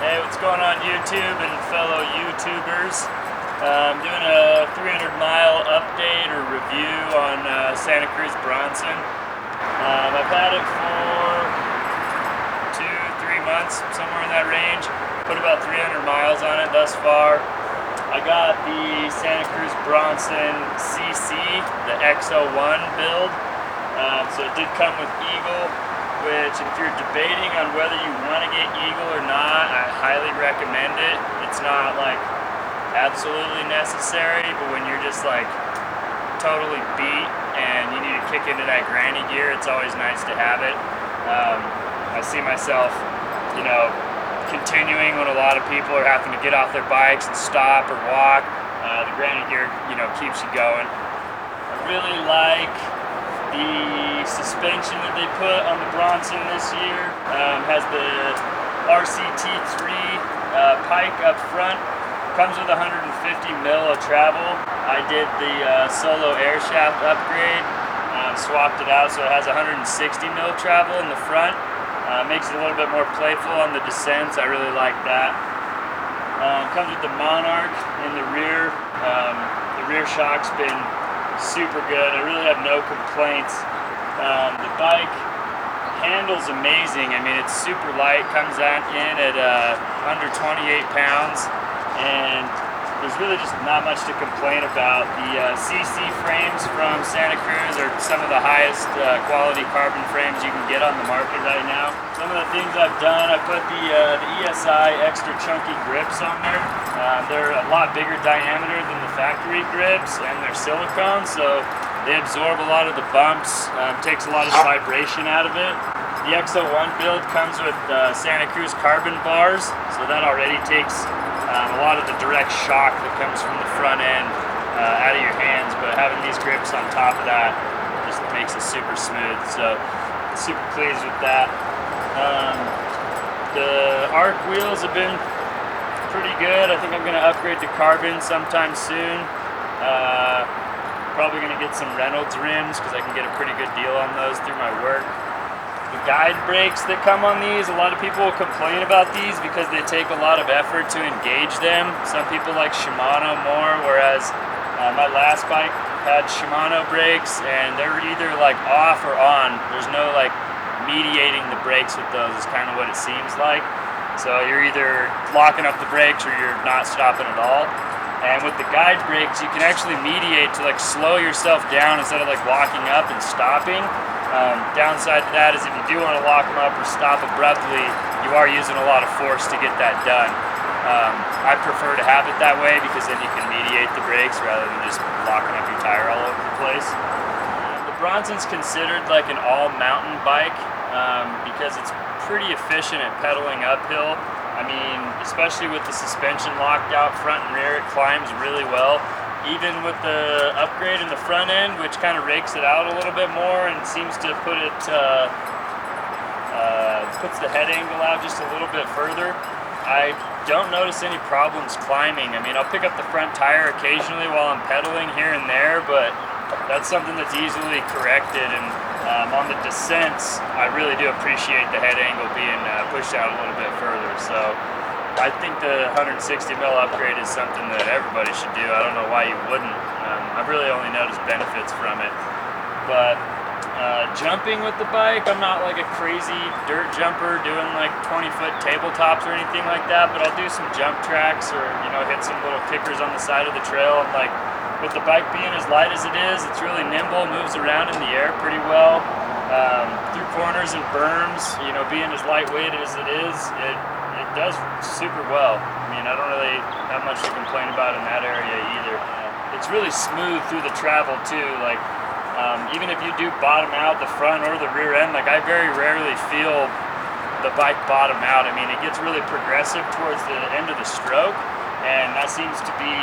Hey, what's going on YouTube and fellow YouTubers? I'm doing a 300-mile update or review on Santa Cruz Bronson. I've had it for 2-3 months, somewhere in that range. Put about 300 miles on it thus far. I got the Santa Cruz Bronson CC, the X01 build. So it did come with Eagle, which if you're debating on whether you want to get Eagle or not, I highly recommend it. It's not like absolutely necessary, but when you're just like totally beat and you need to kick into that granny gear, it's always nice to have it. I see myself, continuing when a lot of people are having to get off their bikes and stop or walk. The granny gear, keeps you going. I really like the suspension that they put on the Bronson this year. Has the RCT3 pike up front. Comes with 150 mil of travel. I did the solo air shaft upgrade. Swapped it out so it has 160 mil travel in the front. Makes it a little bit more playful on the descents. I really like that. Comes with the Monarch in the rear. The rear shock's been super good. I really have no complaints. The bike handles amazing. I mean, it's super light, comes in at under 28 pounds, and there's really just not much to complain about. The CC frames from Santa Cruz are some of the highest quality carbon frames you can get on the market right now. Some of the things I've done, I put the ESI extra chunky grips on there. They're a lot bigger diameter than the factory grips, and they're silicone, so they absorb a lot of the bumps, takes a lot of vibration out of it. The X01 build comes with Santa Cruz carbon bars, so that already takes a lot of the direct shock that comes from the front end out of your hands, but having these grips on top of that just makes it super smooth, so super pleased with that. The arc wheels have been pretty good. I think I'm going to upgrade to carbon sometime soon. Probably going to get some Reynolds rims because I can get a pretty good deal on those through my work. The guide brakes that come on these, a lot of people will complain about these because they take a lot of effort to engage them. Some people like Shimano more, whereas my last bike had Shimano brakes and they're either like off or on. There's no like mediating the brakes with those, is kind of what it seems like. So you're either locking up the brakes or you're not stopping at all. And with the guide brakes, you can actually mediate to like slow yourself down instead of like locking up and stopping. Downside to that is if you do want to lock them up or stop abruptly, you are using a lot of force to get that done. I prefer to have it that way because then you can mediate the brakes rather than just locking up your tire all over the place. The Bronson's considered like an all-mountain bike because it's pretty efficient at pedaling uphill. I mean, especially with the suspension locked out front and rear, it climbs really well. Even with the upgrade in the front end, which kind of rakes it out a little bit more and seems to put it, puts the head angle out just a little bit further, I don't notice any problems climbing. I mean, I'll pick up the front tire occasionally while I'm pedaling here and there, but that's something that's easily corrected. And on the descents, I really do appreciate the head angle being pushed out a little bit further. So I think the 160 mil upgrade is something that everybody should do. I don't know why you wouldn't. I've really only noticed benefits from it. But jumping with the bike, I'm not like a crazy dirt jumper doing like 20-foot tabletops or anything like that, but I'll do some jump tracks or hit some little kickers on the side of the trail. And like with the bike being as light as it is, it's really nimble, moves around in the air pretty well. Through corners and berms, being as lightweight as it is, it does super well. I mean, I don't really have much to complain about in that area either. It's really smooth through the travel too. Like even if you do bottom out the front or the rear end, like I very rarely feel the bike bottom out. I mean, it gets really progressive towards the end of the stroke, and that seems to be.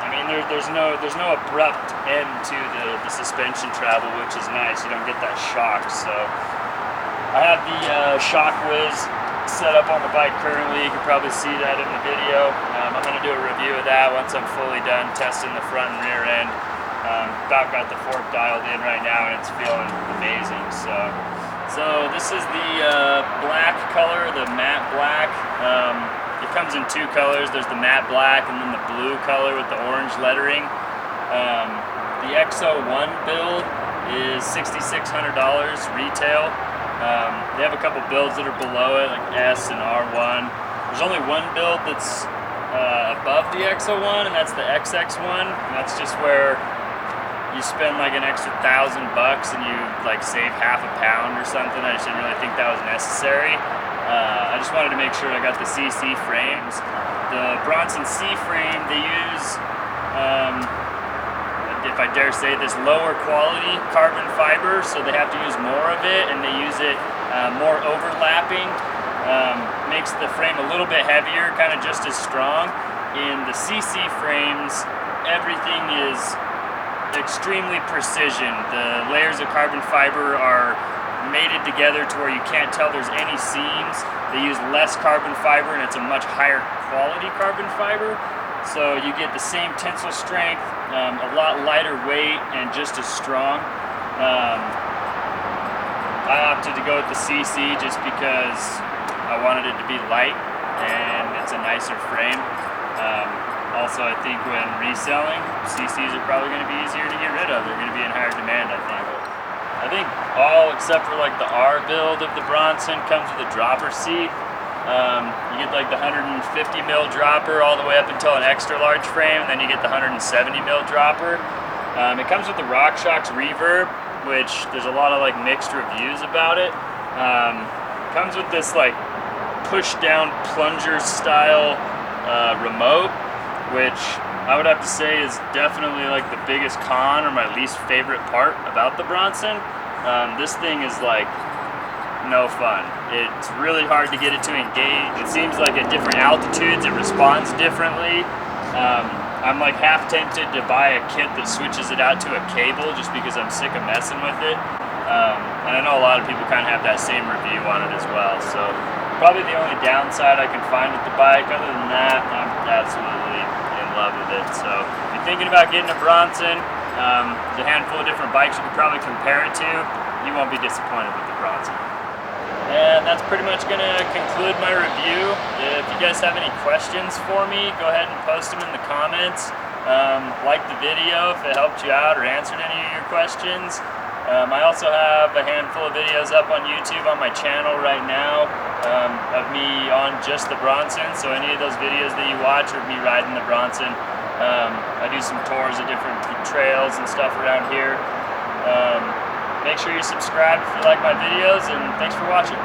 I mean, there's no abrupt end to the suspension travel, which is nice. You don't get that shock. So I have the shock whiz set up on the bike currently. You can probably see that in the video. I'm going to do a review of that once I'm fully done testing the front and rear end. About got the fork dialed in right now and it's feeling amazing. So So this is the black color, the matte black. It comes in two colors. There's the matte black and then the blue color with the orange lettering. The XO1 build is $6,600 retail. They have a couple builds that are below it, like S and R1. There's only one build that's above the XO1, and that's the XX1. And that's just where you spend like an extra $1,000 and you like save half a pound or something. I just didn't really think that was necessary. I just wanted to make sure I got the CC frames. The Bronson C frame, they use, if I dare say this, lower quality carbon fiber, so they have to use more of it, and they use it more overlapping. Makes the frame a little bit heavier, kind of just as strong. In the CC frames, everything is extremely precision. The layers of carbon fiber are mated together to where you can't tell there's any seams. They use less carbon fiber and it's a much higher quality carbon fiber. So you get the same tensile strength, a lot lighter weight, and just as strong. I opted to go with the CC just because I wanted it to be light and it's a nicer frame. Also, I think when reselling, CCs are probably going to be easier to get rid of. They're going to be in higher demand, I think. I think all except for like the R build of the Bronson comes with a dropper seat. You get like the 150 mil dropper all the way up until an extra large frame, and then you get the 170 mil dropper. It comes with the RockShox reverb, which there's a lot of like mixed reviews about it. Comes with this like push down plunger style remote, which I would have to say is definitely like the biggest con or my least favorite part about the Bronson. This thing is like no fun. It's really hard to get it to engage. It seems like at different altitudes it responds differently. I'm like half tempted to buy a kit that switches it out to a cable just because I'm sick of messing with it. And I know a lot of people kind of have that same review on it as well. So probably the only downside I can find with the bike. Other than that, I'm absolutely in love with it. So if you're thinking about getting a Bronson, there's a handful of different bikes you could probably compare it to. You won't be disappointed with the Bronson. And that's pretty much going to conclude my review. If you guys have any questions for me, go ahead and post them in the comments. Like the video if it helped you out or answered any of your questions. I also have a handful of videos up on YouTube on my channel right now of me on just the Bronson. So any of those videos that you watch are me riding the Bronson. I do some tours of different trails and stuff around here. Make sure you subscribe if you like my videos, and thanks for watching.